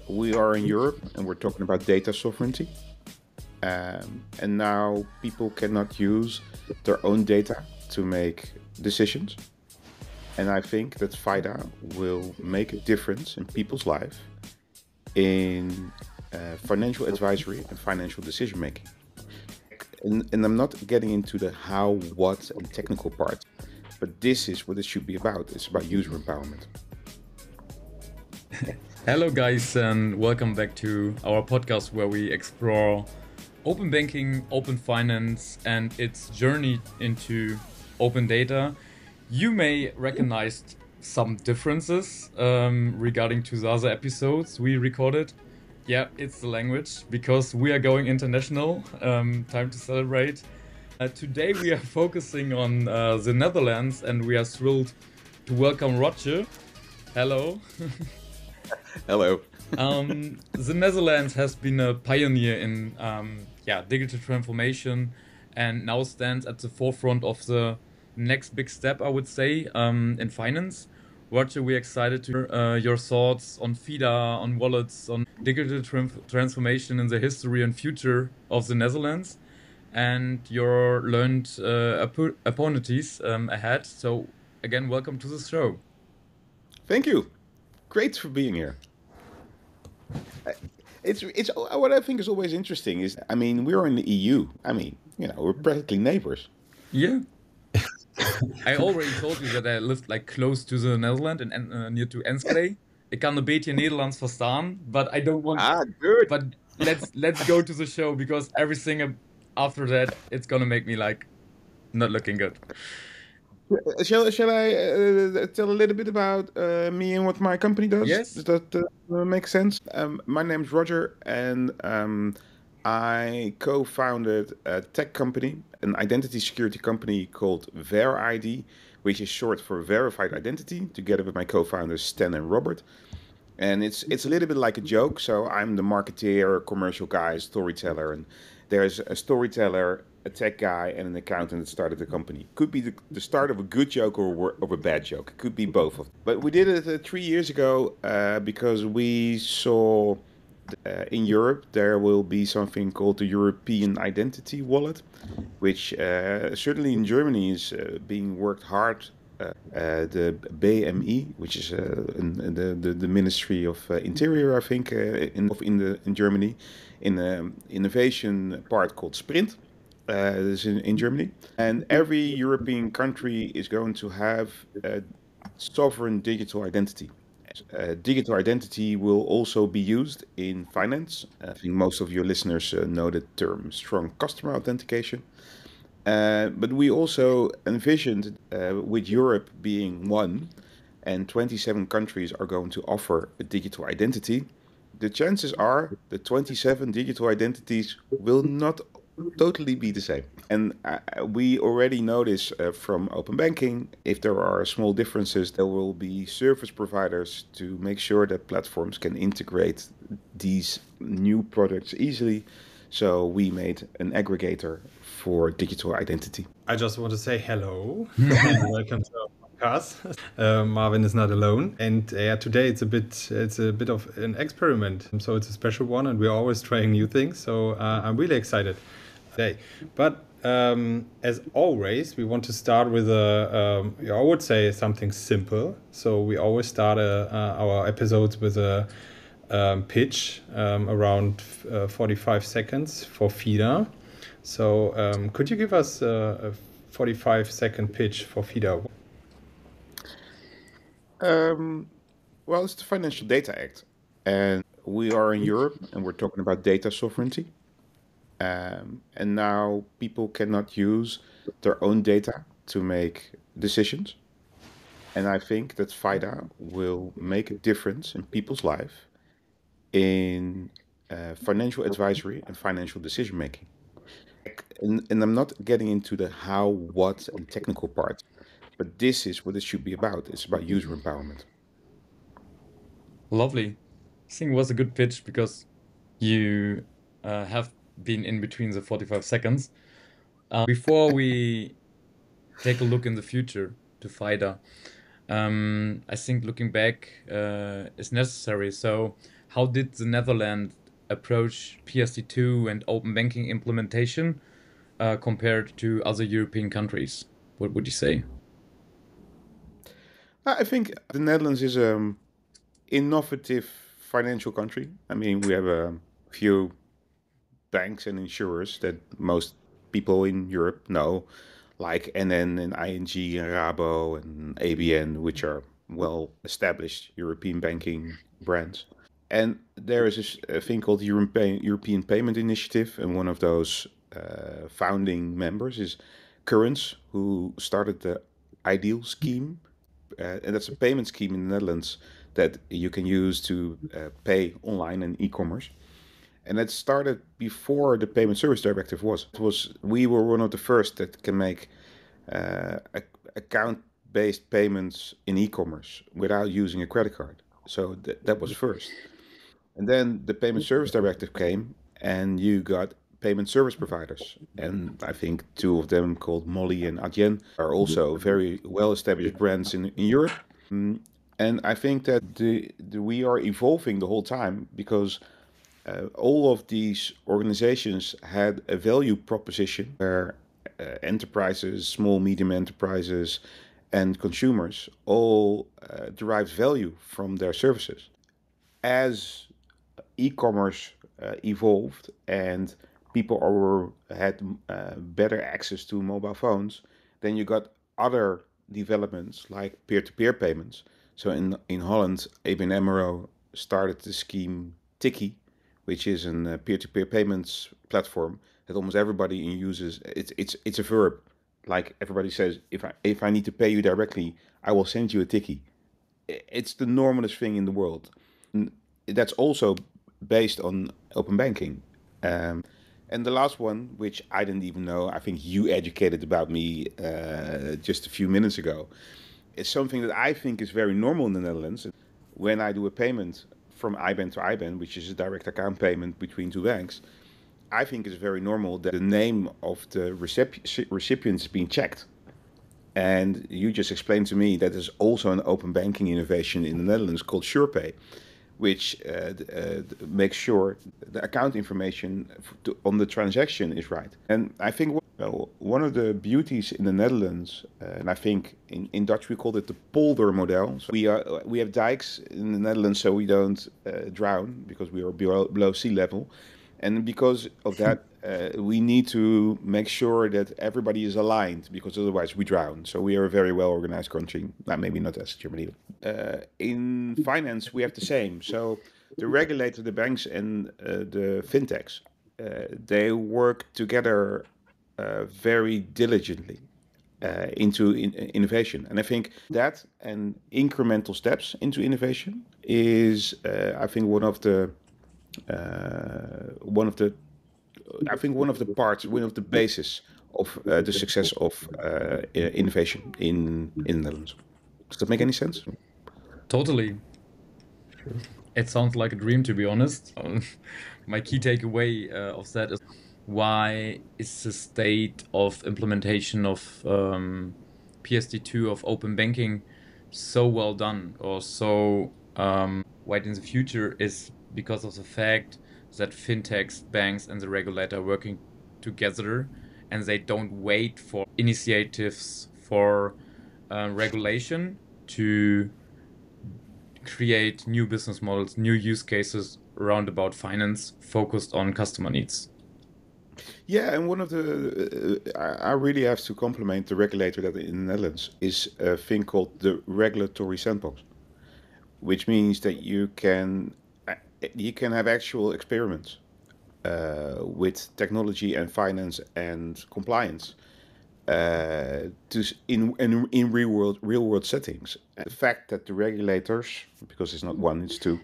We are in Europe and we're talking about data sovereignty. And now people cannot use their own data to make decisions. And I think that FIDA will make a difference in people's life in financial advisory and financial decision making. And I'm not getting into the how, what, and technical part, but this is what it should be about. It's about user empowerment. Hello, guys, and welcome back to our podcast where we explore open banking, open finance, and its journey into open data. You may recognize some differences regarding to the other episodes we recorded. Yeah, it's the language because we are going international. Time to celebrate. Today we are focusing on the Netherlands, and we are thrilled to welcome Roger. Hello. Hello. The Netherlands has been a pioneer in digital transformation and now stands at the forefront of the next big step, I would say, in finance. Roger, we're excited to hear your thoughts on FIDA, on wallets, on digital transformation in the history and future of the Netherlands, and your learned opportunities ahead. So again, welcome to the show. Thank you. Great for being here. It's what I think is always interesting is, I mean, we're in the EU. I mean, we're practically neighbors. Yeah. I already told you that I lived like close to the Netherlands and near to Enschede. Ik kan een beetje Nederlands verstaan, but I don't want. Good. But let's go to the show because everything after that it's gonna make me like not looking good. Shall I tell a little bit about me and what my company does? Yes. Does that make sense? My name's Roger, and I co-founded a tech company, an identity security company called Ver.iD, which is short for Verified Identity, together with my co-founders Stan and Robert. And it's a little bit like a joke. So I'm the marketeer, commercial guy, storyteller, and there's a storyteller, a tech guy, and an accountant that started the company. Could be the start of a good joke or of a bad joke. It could be both of them. But we did it 3 years ago because we saw in Europe there will be something called the European Identity Wallet, which certainly in Germany is being worked hard. The BMI, which is the Ministry of Interior, I think, in Germany, in the innovation part called Sprint. This is in Germany, and every European country is going to have a sovereign digital identity. Digital identity will also be used in finance. I think most of your listeners know the term strong customer authentication. But we also envisioned with Europe being one and 27 countries are going to offer a digital identity. The chances are the 27 digital identities will not totally be the same. And we already know this from open banking. If there are small differences, there will be service providers to make sure that platforms can integrate these new products easily. So we made an aggregator for digital identity. I just want to say hello and welcome to our podcast. Marvin is not alone, and today it's a bit of an experiment. So it's a special one, and we're always trying new things. So I'm really excited today. But as always, we want to start with I would say something simple. So we always start our episodes with a pitch around 45 seconds for FIDA. So could you give us a 45-second pitch for FIDA? Well, it's the Financial Data Act, and we are in Europe and we're talking about data sovereignty. And now people cannot use their own data to make decisions. And I think that FIDA will make a difference in people's life in financial advisory and financial decision making. And I'm not getting into the how, what, and technical part, but this is what it should be about. It's about user empowerment. Lovely. I think it was a good pitch because you have been in between the 45 seconds. Before we take a look in the future to FIDA, I think looking back is necessary. So, how did the Netherlands approach PSD2 and open banking implementation compared to other European countries? What would you say? I think the Netherlands is an innovative financial country. I mean, we have a few banks and insurers that most people in Europe know, like NN and ING and Rabo and ABN, which are well-established European banking brands. And there is a thing called the European Payment Initiative, and one of those founding members is Currents, who started the Ideal scheme, and that's a payment scheme in the Netherlands that you can use to pay online and e-commerce. And that started before the Payment Service Directive was. We were one of the first that can make account-based payments in e-commerce without using a credit card. So that was first. And then the Payment Service Directive came, and you got payment service providers. And I think two of them, called Molly and Adyen, are also very well-established brands in Europe. And I think that we are evolving the whole time, because all of these organizations had a value proposition where enterprises, small, medium enterprises, and consumers all derived value from their services. As e-commerce evolved and people had better access to mobile phones, then you got other developments like peer-to-peer payments. So in Holland, ABN AMRO started the scheme Tikkie, which is a peer-to-peer payments platform that almost everybody uses. It's a verb. Like everybody says, if I need to pay you directly, I will send you a Tikkie. It's the normalest thing in the world. And that's also based on open banking. And the last one, which I didn't even know, I think you educated about me just a few minutes ago, is something that I think is very normal in the Netherlands. When I do a payment from IBAN to IBAN, which is a direct account payment between two banks, I think it's very normal that the name of the recipient is being checked. And you just explained to me that there's also an open banking innovation in the Netherlands called SurePay, which makes sure the account information on the transaction is right. And I think one of the beauties in the Netherlands, and I think in Dutch we call it the polder model. So we have dikes in the Netherlands so we don't drown, because we are below sea level. And because of that, we need to make sure that everybody is aligned, because otherwise we drown. So we are a very well-organized country. Maybe not as Germany. In finance, we have the same. So the regulator, the banks, and the FinTechs, they work together very diligently into innovation. And I think that and incremental steps into innovation is, I think, one of the basis of the success of innovation in the Netherlands. Does that make any sense? Totally. Sure. It sounds like a dream, to be honest. My key takeaway of that is, why is the state of implementation of PSD2 of open banking so well done, or so wide in the future, is because of the fact that fintechs, banks, and the regulator are working together, and they don't wait for initiatives for regulation to create new business models, new use cases around about finance focused on customer needs. Yeah, and one of the I really have to compliment the regulator that in the Netherlands is a thing called the regulatory sandbox, which means that you can have actual experiments with technology and finance and compliance in real world settings. And the fact that the regulators, because it's not one, it's two.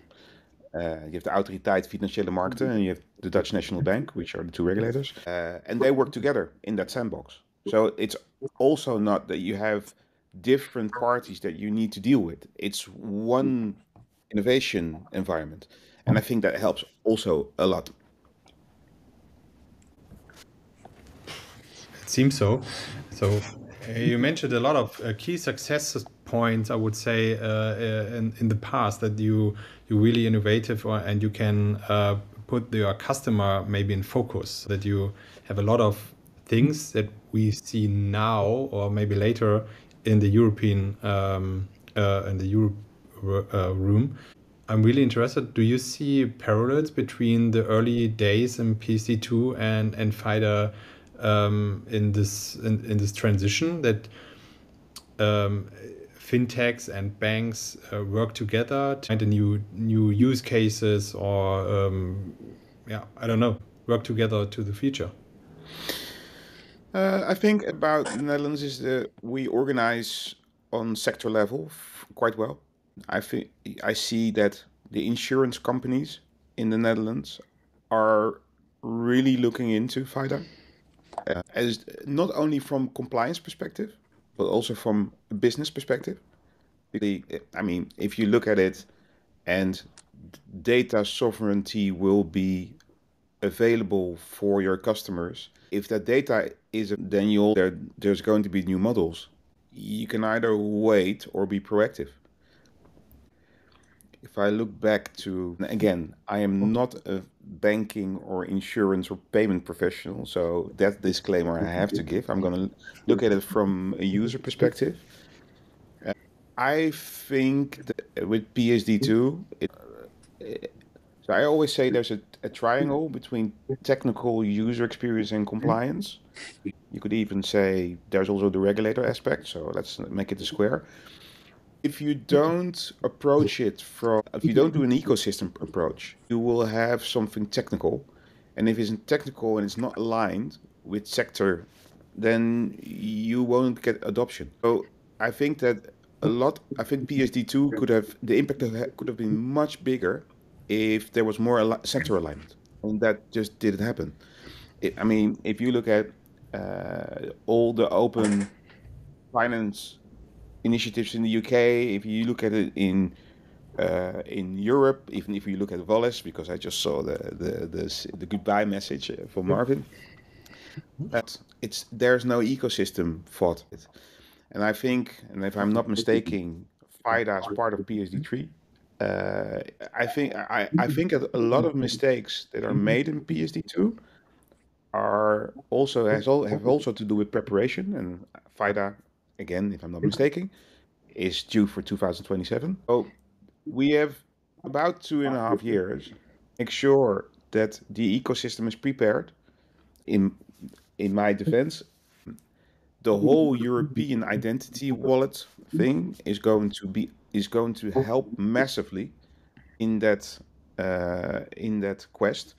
You have the Autoriteit Financiële Markten and you have the Dutch National Bank, which are the two regulators, and they work together in that sandbox. So it's also not that you have different parties that you need to deal with. It's one innovation environment. And I think that helps also a lot. It seems so. So You mentioned a lot of key success points, I would say, in the past that you're really innovative and you can put your customer maybe in focus, that you have a lot of things that we see now or maybe later in the European room. I'm really interested. Do you see parallels between the early days in PSD2 and FIDA in this transition that fintechs and banks work together to find a new use cases or I don't know, work together to the future? I think about the Netherlands is that we organize on sector level quite well. I think I see that the insurance companies in the Netherlands are really looking into FIDA, as not only from compliance perspective, but also from a business perspective. I mean, if you look at it, and data sovereignty will be available for your customers. If that data is, then there's going to be new models. You can either wait or be proactive. If I look back to, again, I am not a banking or insurance or payment professional, so that disclaimer I have to give. I'm going to look at it from a user perspective. I think that with PSD2, so I always say there's a triangle between technical user experience and compliance. You could even say there's also the regulator aspect, so let's make it a square. If you don't approach it if you don't do an ecosystem approach, you will have something technical. And if it's technical and it's not aligned with sector, then you won't get adoption. So I think that I think PSD2 the impact could have been much bigger if there was more sector alignment. And that just didn't happen. I mean, if you look at all the open finance initiatives in the UK, if you look at it in Europe, even if you look at Wallace, because I just saw the goodbye message for Marvin, that there's no ecosystem thought. And I think, and if I'm not mistaken, FIDA is part of PSD3. I think that a lot of mistakes that are made in PSD2 have also to do with preparation, and FIDA, again, if I'm not mistaken, is due for 2027. So we have about 2.5 years to make sure that the ecosystem is prepared. In my defense, the whole European identity wallet thing is going to help massively in that quest,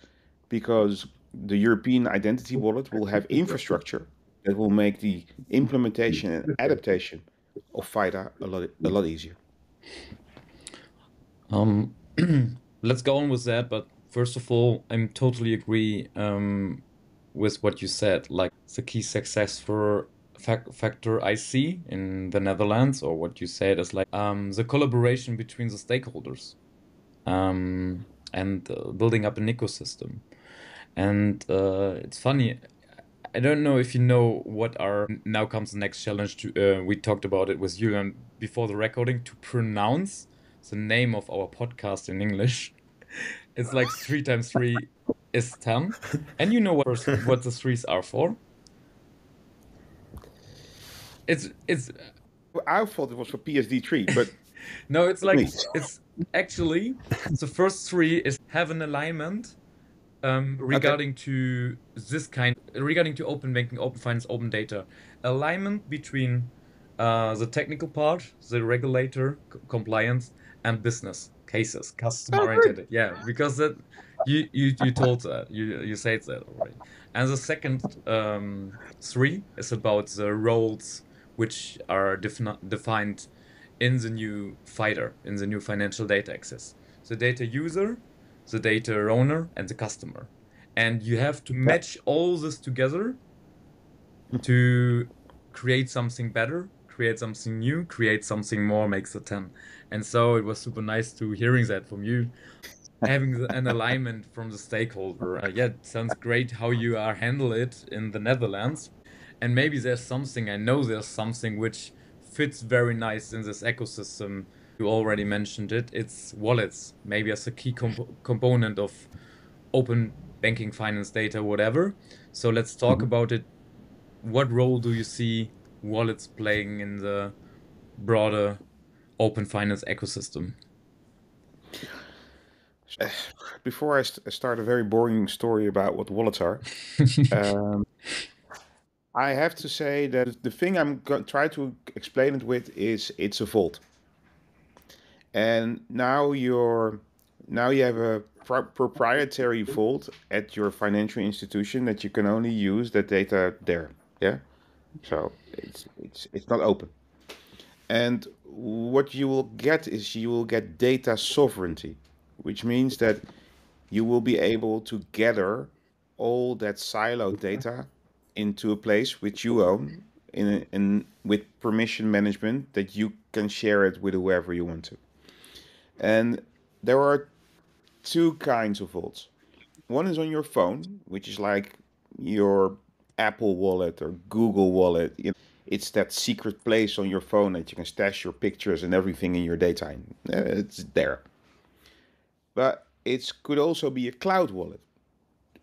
because the European identity wallet will have infrastructure that will make the implementation and adaptation of FIDA a lot easier. Let's go on with that, but first of all, I'm totally agree with what you said. Like, the key success factor I see in the Netherlands, or what you said, is like the collaboration between the stakeholders and building up an ecosystem. And it's funny, I don't know if you know what now comes the next challenge. We talked about it with you and before the recording, to pronounce the name of our podcast in English. It's like 3 times 3 is 10. And you know what the threes are for? It's I thought it was for PSD3, but no, it's like it's actually the first 3 is have an alignment regarding to open banking, open finance, open data, alignment between the technical part, the regulator, compliance, and business cases, customer oriented. Yeah, because that you told that you said that already. And the second 3 is about the roles which are defined in the new FIDA, in the new financial data access. The data user, the data owner, and the customer. And you have to match all this together to create something better, create something new, create something more, makes a 10. And so it was super nice to hearing that from you, having an alignment from the stakeholder. Yeah, it sounds great how you handle it in the Netherlands. And maybe there's something, I know there's something which fits very nice in this ecosystem. You already mentioned it. It's wallets, maybe as a key component of open banking, finance data, whatever. So let's talk about it. What role do you see wallets playing in the broader open finance ecosystem? Before I start a very boring story about what wallets are, um, I have to say that the thing I'm try to explain it with is it's a vault. And now you have a proprietary vault at your financial institution that you can only use that data there. Yeah. So it's not open. And what you will get is you will get data sovereignty, which means that you will be able to gather all that siloed data into a place which you own in with permission management that you can share it with whoever you want to. And there are two kinds of vaults. One is on your phone, which is like your Apple wallet or Google wallet. It's that secret place on your phone that you can stash your pictures and everything in your data. It's there. But it could also be a cloud wallet,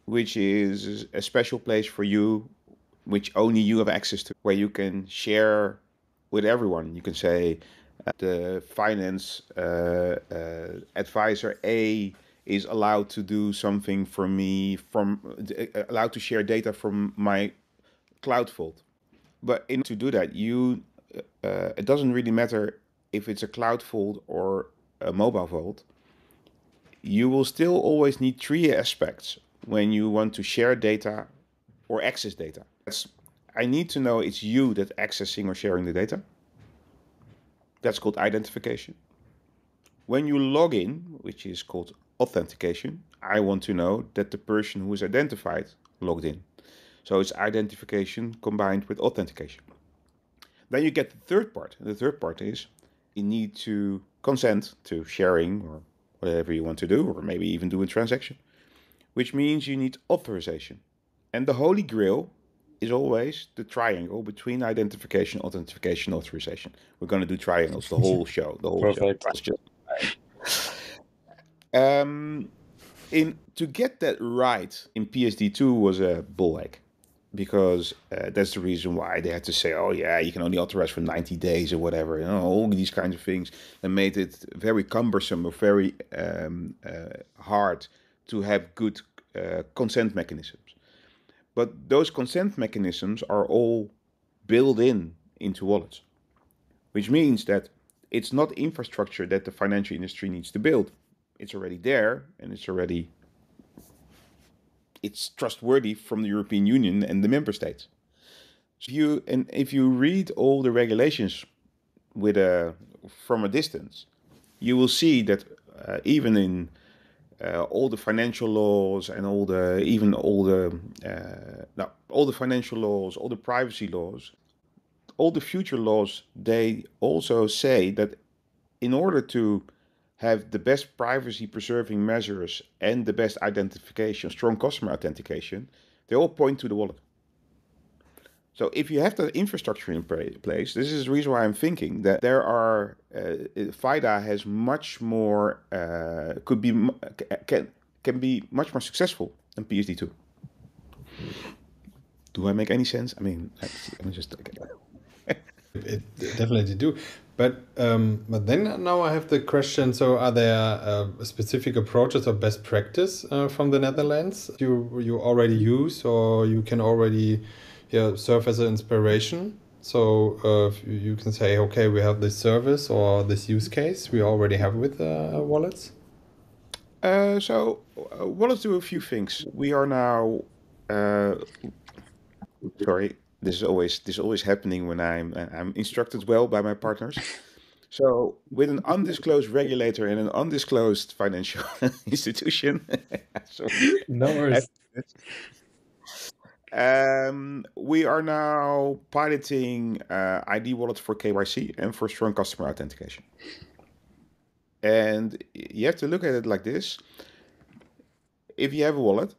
which is a special place for you, which only you have access to, where you can share with everyone. You can say, the finance advisor A is allowed to do something for me allowed to share data from my cloud vault. But to do that, it doesn't really matter if it's a cloud vault or a mobile vault. You will still always need three aspects when you want to share data or access data. I need to know it's you that's accessing or sharing the data. That's called identification. When you log in, which is called authentication, I want to know that the person who is identified logged in. So it's identification combined with authentication. Then you get the third part. The third part is you need to consent to sharing or whatever you want to do, or maybe even do a transaction, which means you need authorization. And the holy grail is always the triangle between identification, authentication, authorization. We're going to do triangles the whole show. The whole Perfect. show. To get that right in PSD2 was a bull egg, because that's the reason why they had to say, oh yeah, you can only authorize for 90 days or whatever, all these kinds of things, and made it very cumbersome or very hard to have good consent mechanisms. But those consent mechanisms are all built into wallets, which means that it's not infrastructure that the financial industry needs to build. It's already there, and it's trustworthy from the European Union and the member states. So if you read all the regulations from a distance, you will see that even in all the financial laws and all the financial laws, all the privacy laws, all the future laws, they also say that in order to have the best privacy preserving measures and the best identification, strong customer authentication, they all point to the wallet. So if you have the infrastructure in place, this is the reason why I'm thinking that there are FIDA has much more can be much more successful than PSD2. Do I make any sense? I mean, I'm just It definitely do. But then now I have the question. So are there specific approaches or best practice from the Netherlands you already use, or you can already serve as an inspiration? So you can say, okay, we have this service or this use case we already have with wallets. Wallets do a few things. We are now. Sorry, this is always happening when I'm instructed well by my partners. So with an undisclosed regulator and an undisclosed financial institution, No worries. We are now piloting ID wallets for KYC and for strong customer authentication. And you have to look at it like this. If you have a wallet,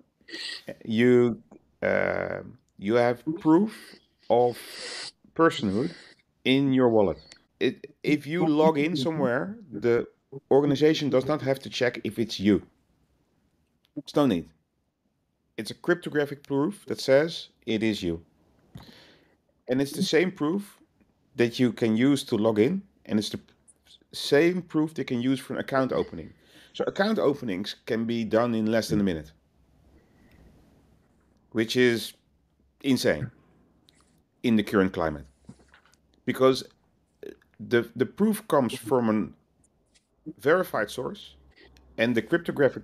you have proof of personhood in your wallet. If you log in somewhere, the organization does not have to check if it's you. It's no need. It's a cryptographic proof that says it is you. And it's the same proof that you can use to log in, and it's the same proof they can use for an account opening. So account openings can be done in less than a minute, which is insane in the current climate, because the proof comes from a verified source, and the cryptographic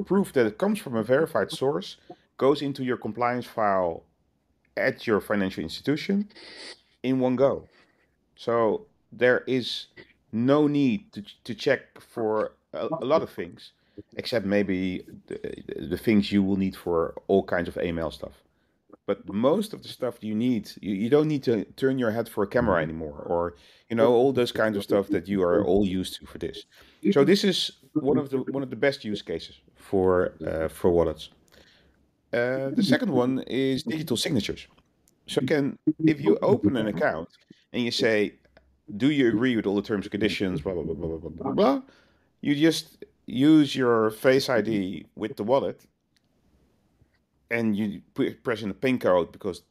proof that it comes from a verified source goes into your compliance file at your financial institution in one go. So there is no need to check for a lot of things, except maybe the things you will need for all kinds of AML stuff. But most of the stuff you need, you don't need to turn your head for a camera anymore, or all those kinds of stuff that you are all used to for this. So this is one of the best use cases for wallets. The second one is digital signatures. So if you open an account and you say, do you agree with all the terms and conditions, blah, blah, blah, blah, blah, blah, blah, you just use your Face ID with the wallet, and you press in a PIN code because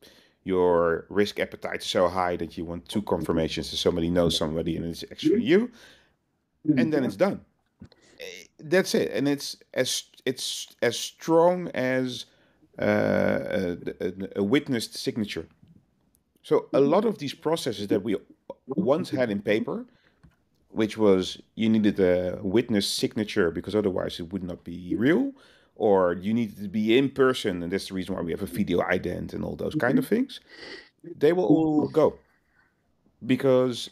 your risk appetite is so high that you want two confirmations that somebody knows somebody and it's actually you, and then it's done. That's it, and it's as strong as a witnessed signature. So a lot of these processes that we once had in paper, which was you needed a witness signature because otherwise it would not be real, or you needed to be in person, and that's the reason why we have a video ident and all those kind of things, they will all go, because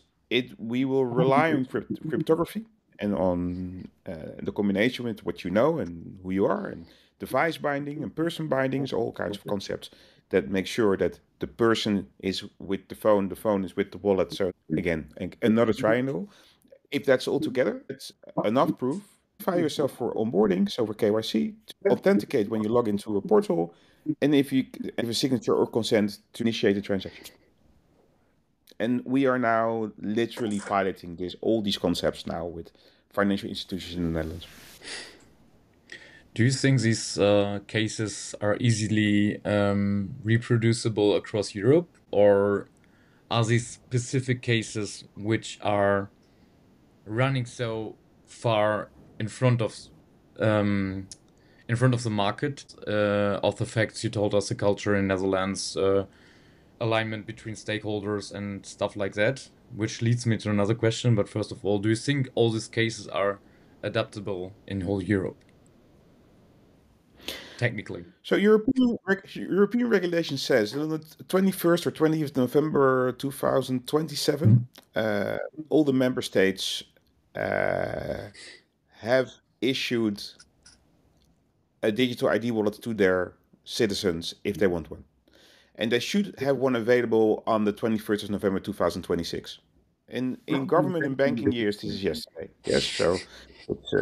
we will rely on cryptography and on the combination with what you know and who you are, and device binding and person bindings, all kinds of concepts that make sure that the person is with the phone is with the wallet. So again, another triangle. If that's all together, it's enough proof. Verify yourself for onboarding, so for KYC, to authenticate when you log into a portal, and if you have a signature or consent to initiate a transaction. And we are now literally piloting all these concepts now with financial institutions in the Netherlands. Do you think these cases are easily reproducible across Europe, or are these specific cases which are running so far in front of the market of the facts you told us, the culture in Netherlands, alignment between stakeholders and stuff like that, which leads me to another question. But first of all, do you think all these cases are adaptable in whole Europe? Technically. So European regulation says on the 21st or 20th November 2027, all the member states have issued a digital ID wallet to their citizens if they want one. And they should have one available on the 21st of November 2026. In government and banking years, this is yesterday. Yes, so it's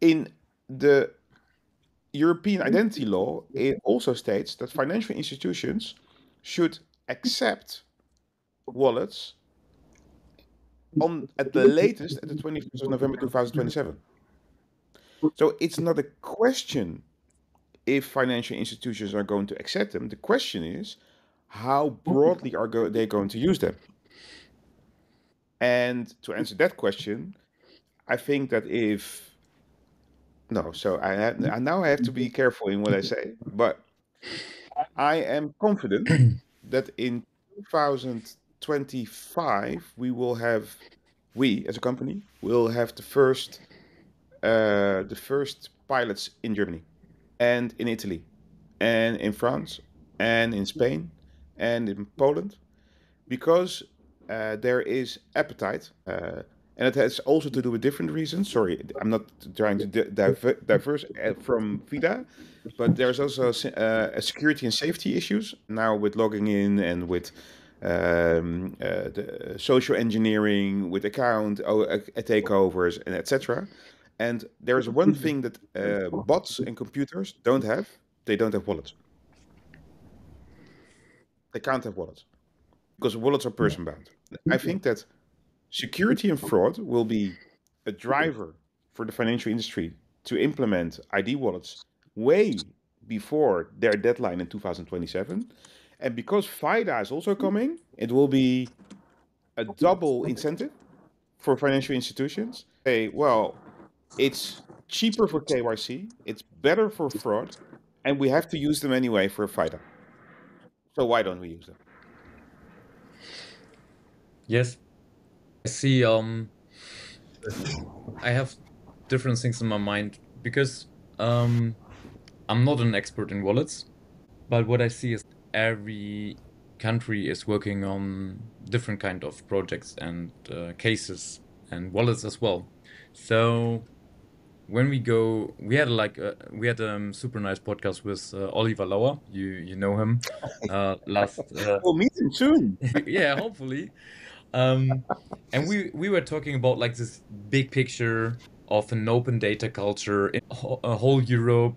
in the European identity law, it also states that financial institutions should accept wallets at the latest at the 21st of November 2027. So it's not a question if financial institutions are going to accept them. The question is, how broadly are they going to use them? And to answer that question, I think that now I have to be careful in what I say, but I am confident that in 2025 we as a company will have the first pilots in Germany and in Italy and in France and in Spain and in Poland, because there is appetite, and it has also to do with different reasons. Sorry, I'm not trying to diverse from FIDA, but there's also a security and safety issues now with logging in and with the social engineering, with account takeovers and etc. And there's one thing that bots and computers don't have. They don't have wallets. They can't have wallets because wallets are person bound. I think that security and fraud will be a driver for the financial industry to implement ID wallets way before their deadline in 2027. And because FIDA is also coming, it will be a double incentive for financial institutions. Say, well, it's cheaper for KYC, it's better for fraud, and we have to use them anyway for FIDA. So why don't we use them? Yes. I see, I have different things in my mind because I'm not an expert in wallets, but what I see is every country is working on different kind of projects and cases and wallets as well. So when we had a super nice podcast with Oliver Lauer. You know him. Last We'll meet him soon. yeah, hopefully. And we were talking about like this big picture of an open data culture in a whole Europe.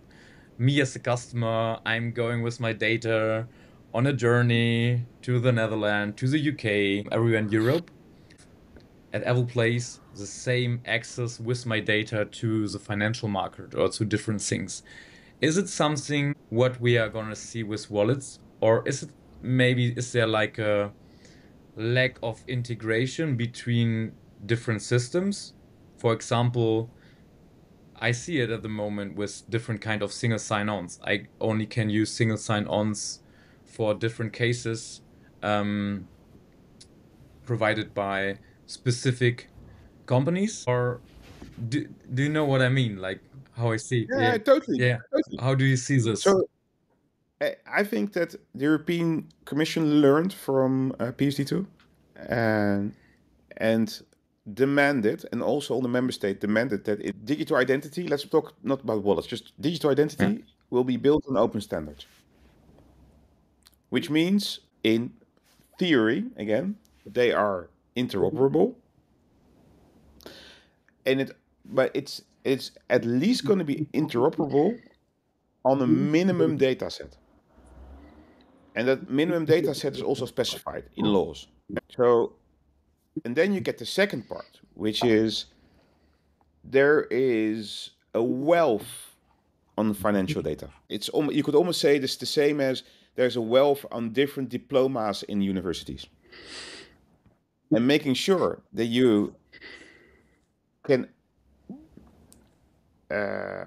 Me as a customer, I'm going with my data on a journey to the Netherlands, to the UK, everywhere in Europe. At every place, the same access with my data to the financial market or to different things. Is it something what we are gonna see with wallets, or is there like a lack of integration between different systems? For example, I see it at the moment with different kind of single sign-ons. I only can use single sign-ons for different cases provided by specific companies. Or do you know what I mean? Like how I see? Yeah, totally. Yeah. Totally. How do you see this? So I think that the European Commission learned from PSD2 and demanded, and also all the member states demanded that digital identity, let's talk not about wallets, just digital identity will be built on open standards. Which means, in theory, again, they are interoperable. But it's at least going to be interoperable on a minimum data set. And that minimum data set is also specified in laws. So, and then you get the second part, which is there is a wealth on financial data. It's you could almost say this the same as there's a wealth on different diplomas in universities. And making sure that you can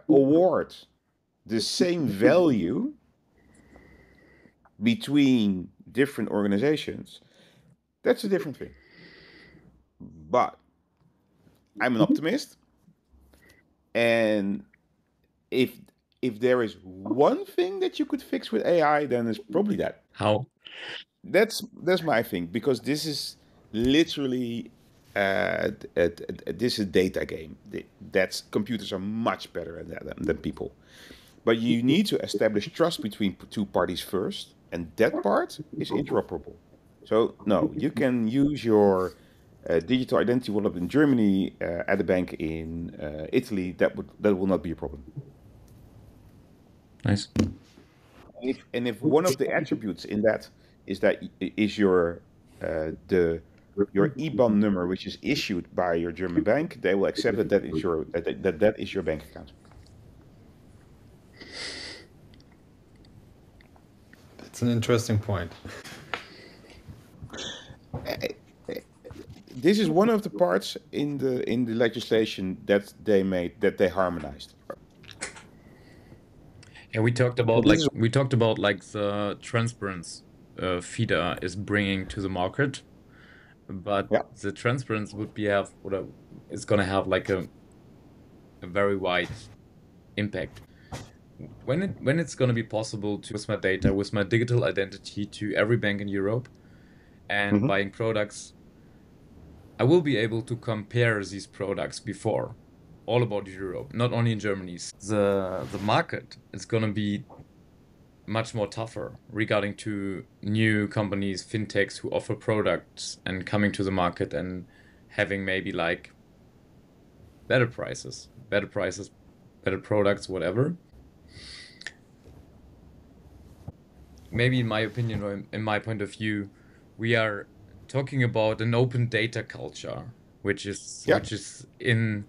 award the same value between different organizations, that's a different thing. But I'm an optimist, and if there is one thing that you could fix with AI, then it's probably that. How? That's my thing, because this is literally this is a data game. That's computers are much better at that than people. But you need to establish trust between two parties first, and that part is interoperable. So no, you can use your digital identity wallet in Germany at a bank in Italy. That will not be a problem. Nice. And if one of the attributes in that is your IBAN number, which is issued by your German bank, they will accept that is your bank account. That's an interesting point. This is one of the parts in the legislation that they harmonized. Yeah, we talked about the transparency FIDA is bringing to the market, but the transparency is gonna have like a very wide impact. When it's gonna be possible to with my data, with my digital identity to every bank in Europe, and buying products, I will be able to compare these products before. All about Europe, not only in Germany. The market is going to be much more tougher regarding to new companies, FinTechs who offer products and coming to the market and having maybe like better prices, better products, whatever. Maybe in my opinion or in my point of view, we are talking about an open data culture, which is in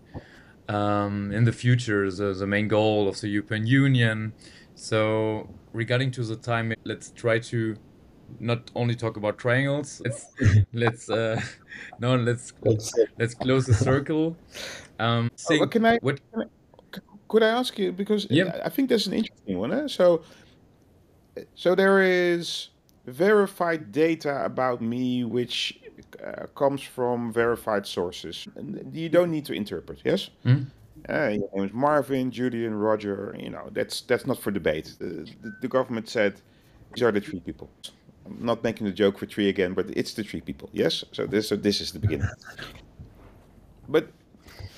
the future the main goal of the European Union. So regarding to the time, let's try to not only talk about triangles. Let's no, let's close the circle. Think what Could I ask you, because yeah. I think that's an interesting one. So there is verified data about me, which comes from verified sources. And you don't need to interpret, yes? Hmm? Your name is Marvin, Julian, Roger. That's not for debate. The government said these are the three people. I'm not making the joke for three again, but it's the three people. Yes. So this is the beginning. But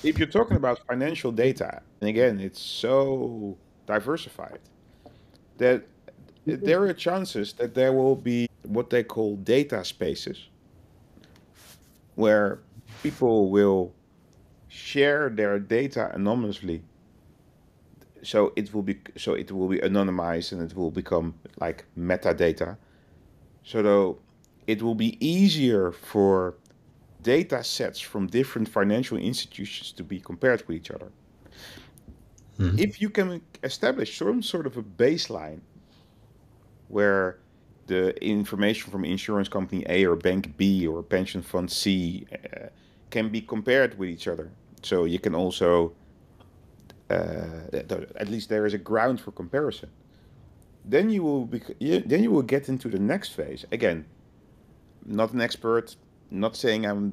if you're talking about financial data, and again, it's so diversified that there are chances that there will be what they call data spaces, where people will share their data anonymously. So it will be anonymized and it will become like metadata. So though it will be easier for data sets from different financial institutions to be compared with each other. Mhm. If you can establish some sort of a baseline where the information from insurance company A or bank B or pension fund C can be compared with each other, so you can also at least there is a ground for comparison. Then you will get into the next phase. Again, not an expert, not saying I'm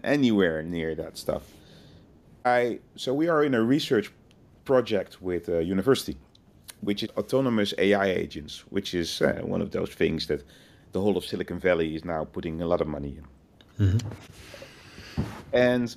anywhere near that stuff. So we are in a research project with a university, which is autonomous AI agents, which is one of those things that the whole of Silicon Valley is now putting a lot of money in. And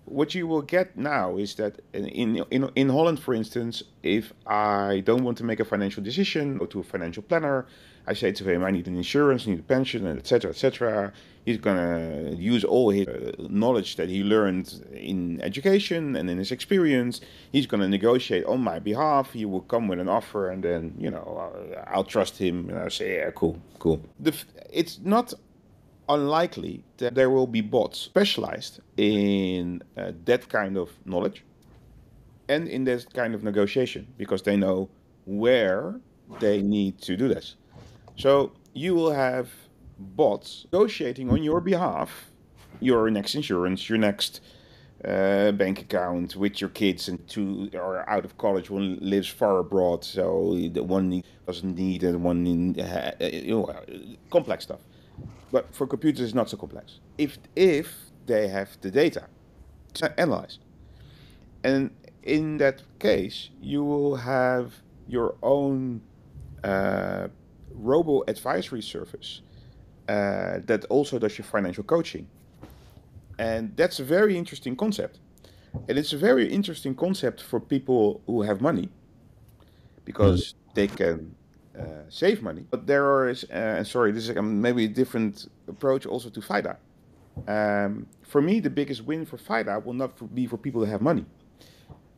what you will get now is that in Holland, for instance, if I don't want to make a financial decision, go to a financial planner, I say to him, I need an insurance, I need a pension, and etc., etc. He's gonna use all his knowledge that he learned in education and in his experience. He's gonna negotiate on my behalf. He will come with an offer, and then I'll trust him, and I'll say, yeah, cool. It's not unlikely that there will be bots specialized in that kind of knowledge and in this kind of negotiation, because they know where they need to do this. So you will have bots negotiating on your behalf your next insurance, your next bank account with your kids, and two are out of college, one lives far abroad, so the one doesn't need it, one complex stuff. But for computers, it's not so complex. If they have the data to analyze, and in that case, you will have your own robo advisory service that also does your financial coaching, and that's a very interesting concept. And it's a very interesting concept for people who have money, because they can save money. But there is, sorry, this is maybe a different approach also to FIDA. For me, the biggest win for FIDA will not be for people who have money.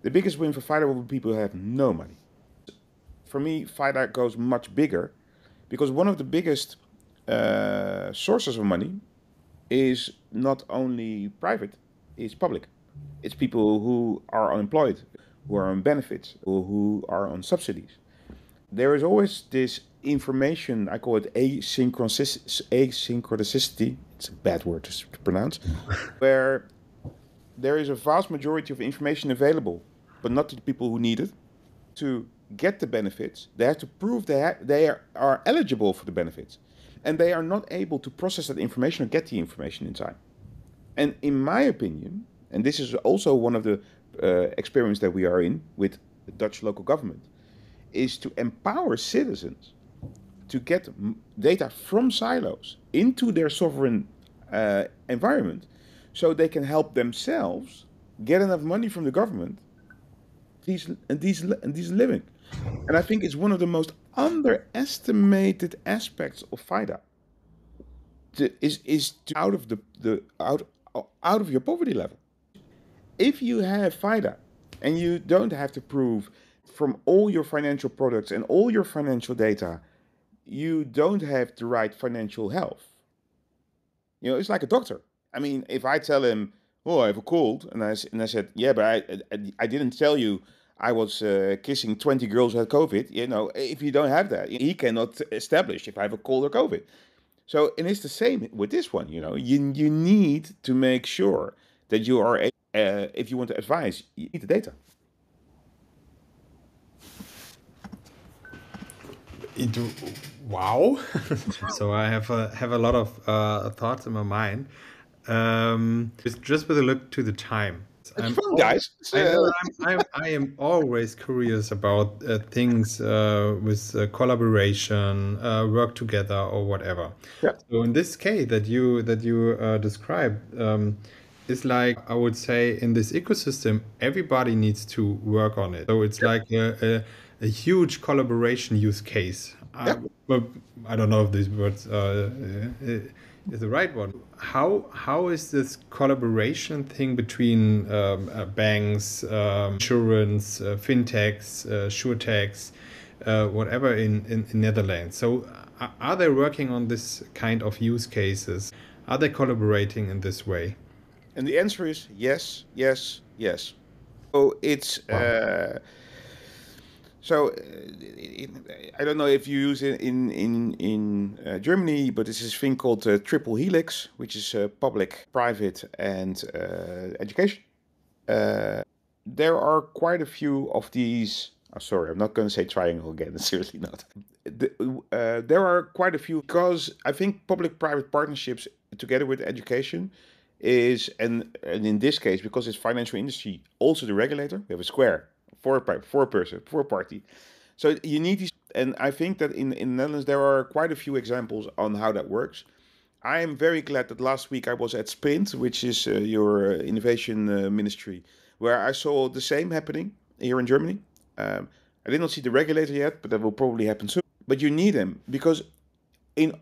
The biggest win for FIDA will be people who have no money. For me, FIDA goes much bigger, because one of the biggest sources of money is not only private, it's public. It's people who are unemployed, who are on benefits, or who are on subsidies. There is always this information, I call it asynchronicity, it's a bad word to pronounce, where there is a vast majority of information available, but not to the people who need it. To get the benefits, they have to prove they are eligible for the benefits. And they are not able to process that information or get the information in time. And in my opinion, and this is also one of the experiments that we are in with the Dutch local government, is to empower citizens to get data from silos into their sovereign environment, so they can help themselves get enough money from the government these living. And I think it's one of the most underestimated aspects of FIDA is to out of your poverty level. If you have FIDA and you don't have to prove from all your financial products and all your financial data, you don't have the right financial health. You know, it's like a doctor. I mean, if I tell him, "Oh, I have a cold," and I said, "Yeah, but I didn't tell you I was kissing 20 girls who had COVID." You know, if you don't have that, he cannot establish if I have a cold or COVID. So, and it's the same with this one. You know, you need to make sure that you are, if you want to advise, you need the data. Wow. So I have a lot of thoughts in my mind. Just with a look to the time. It's fun, guys. I am always curious about things with collaboration, work together, or whatever. Yeah. So in this case that you described, is like, I would say, in this ecosystem, everybody needs to work on it. So it's like a huge collaboration use case. Well, I don't know if these words is the right one. How is this collaboration thing between banks, insurance, FinTechs, SureTechs, whatever in Netherlands? So are they working on this kind of use cases? Are they collaborating in this way? And the answer is yes, yes, yes. So it's I don't know if you use it in Germany, but this is a thing called triple helix, which is public, private, and education. There are quite a few of these. Oh, sorry, I'm not going to say triangle again. Seriously not. There are quite a few, because I think public-private partnerships together with education is, and in this case, because it's financial industry, also the regulator. We have a square, four party. So you need these, and I think that in the Netherlands there are quite a few examples on how that works. I am very glad that last week I was at Sprint, which is your innovation ministry, where I saw the same happening here in Germany. I did not see the regulator yet, but that will probably happen soon. But you need them, because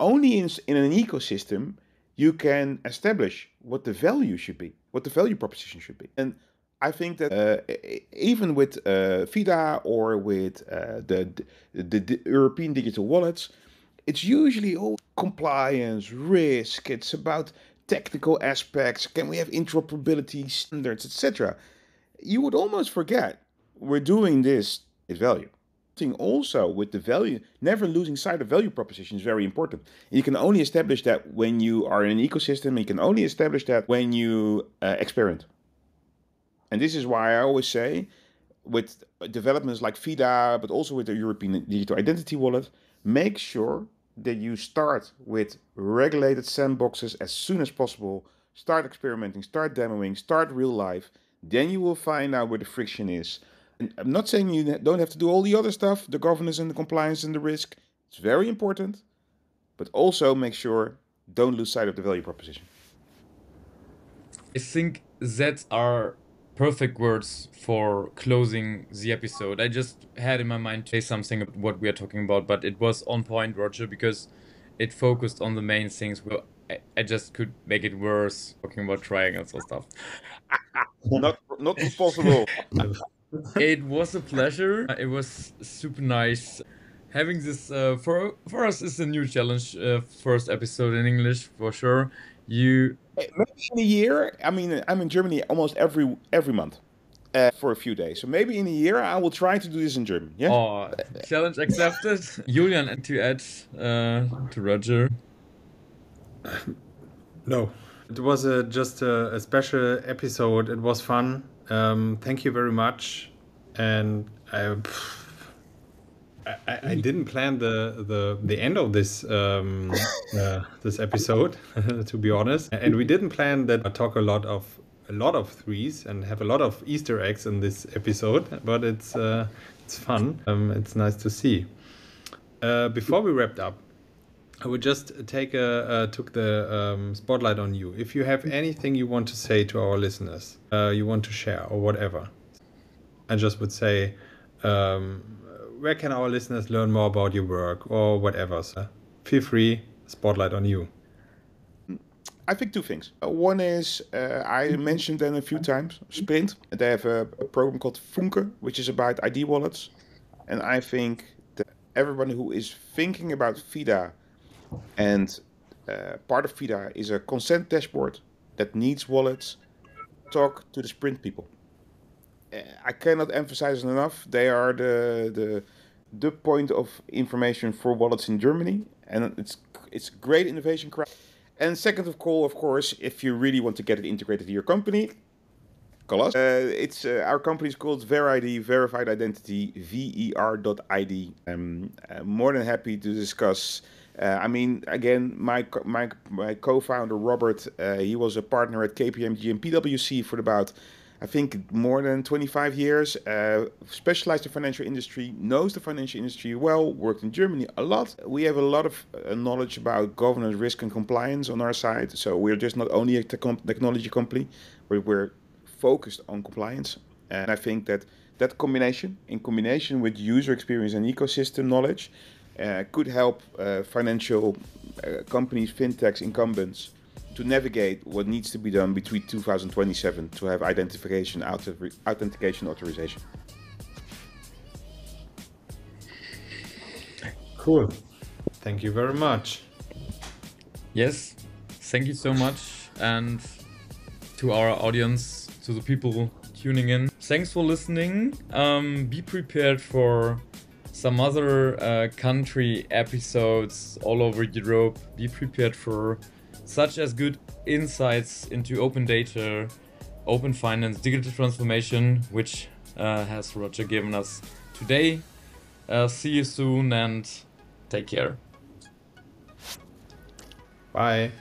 only in an ecosystem you can establish what the value should be, what the value proposition should be. And I think that even with FIDA or with the European digital wallets, it's usually all compliance, risk. It's about technical aspects. Can we have interoperability standards, etc.? You would almost forget we're doing this with value. Also with the value, never losing sight of value proposition is very important. You can only establish that when you are in an ecosystem. You can only establish that when you experiment. And this is why I always say, with developments like FIDA, but also with the European Digital Identity Wallet, make sure that you start with regulated sandboxes as soon as possible. Start experimenting, start demoing, start real life. Then you will find out where the friction is. And I'm not saying you don't have to do all the other stuff, the governance and the compliance and the risk. It's very important. But also make sure, don't lose sight of the value proposition. I think that are perfect words for closing the episode. I just had in my mind to say something about what we are talking about, but it was on point, Roger, because it focused on the main things. I just could make it worse talking about triangles or stuff. Not possible. It was a pleasure. It was super nice having this. For us, it's a new challenge. First episode in English for sure. Maybe in a year. I mean, I'm in Germany almost every month for a few days. So maybe in a year I will try to do this in German. Yeah. Oh, challenge accepted. Julian, to add to Roger. No, it was just a special episode. It was fun. Thank you very much. And I didn't plan the end of this this episode, to be honest. And we didn't plan that I talk a lot of threes and have a lot of Easter eggs in this episode. But it's fun. It's nice to see. Before we wrapped up, I would just took the spotlight on you. If you have anything you want to say to our listeners, you want to share or whatever, I just would say, where can our listeners learn more about your work or whatever? So feel free, spotlight on you. I think two things. One is, I mentioned them a few times, Sprint. They have a program called Funke, which is about ID wallets. And I think that everyone who is thinking about FIDA and part of FIDA is a consent dashboard that needs wallets, talk to the Sprint people. I cannot emphasize it enough. They are the point of information for wallets in Germany, and it's great innovation crowd. And second of all, of course, if you really want to get it integrated to your company, call us. Our company is called Ver.iD, Verified Identity, Ver.iD. I'm more than happy to discuss. Again, my co-founder Robert, he was a partner at KPMG and PwC for about, I think, more than 25 years. Specialized in financial industry, knows the financial industry well, worked in Germany a lot. We have a lot of knowledge about governance, risk, and compliance on our side. So we're just not only a technology company, we're focused on compliance. And I think that combination, in combination with user experience and ecosystem knowledge, could help financial companies, FinTechs, incumbents, to navigate what needs to be done between 2027 to have authentication authorization. Cool. Thank you very much. Yes, thank you so much. And to our audience, to the people tuning in, thanks for listening. Be prepared for some other country episodes all over Europe. Be prepared for such as good insights into open data, open finance, digital transformation, which has Roger given us today. See you soon and take care. Bye.